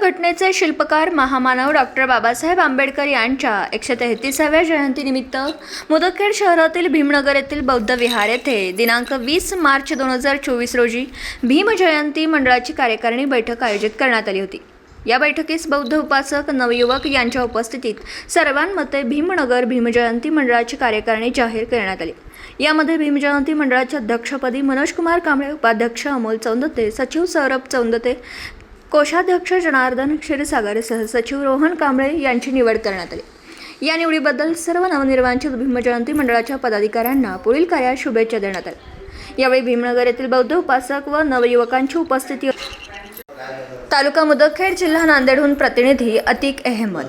घटनेचे शिल्पकार महामानव डॉक्टर बाबासाहेब आंबेडकर यांच्या 133व्या जयंतीनिमित्त मुदखेड शहरातील भीमनगर येथील बौद्ध विहार येथे दिनांक 20 मार्च 2024 रोजी भीम जयंती मंडळाची कार्यकारिणी बैठक आयोजित करण्यात आली होती। या बैठकीस बौद्ध उपासक नवयुवक यांच्या उपस्थितीत सर्वांमते भीमनगर भीमजयंती मंडळाची कार्यकारिणी जाहीर करण्यात आली। यामध्ये भीमजयंती मंडळाच्या अध्यक्षपदी मनोज कुमार कांबळे, उपाध्यक्ष अमोल चौंदते, सचिव सौरभ चौंदते, कोषाध्यक्ष जनार्दन क्षीरसागर, सहसचिव रोहन कांबळे यांची निवड करण्यात आली। या निवडीबद्दल सर्व नवनिर्वाचित भीमजयंती मंडळाच्या पदाधिकाऱ्यांना पुढील कार्यात शुभेच्छा देण्यात आल्या। यावेळी भीमनगर येथील बौद्ध उपासक व नवयुवकांची उपस्थिती। तालुका मुदखेड, जिल्हा नांदेडहून प्रतिनिधी अतिक अहमद।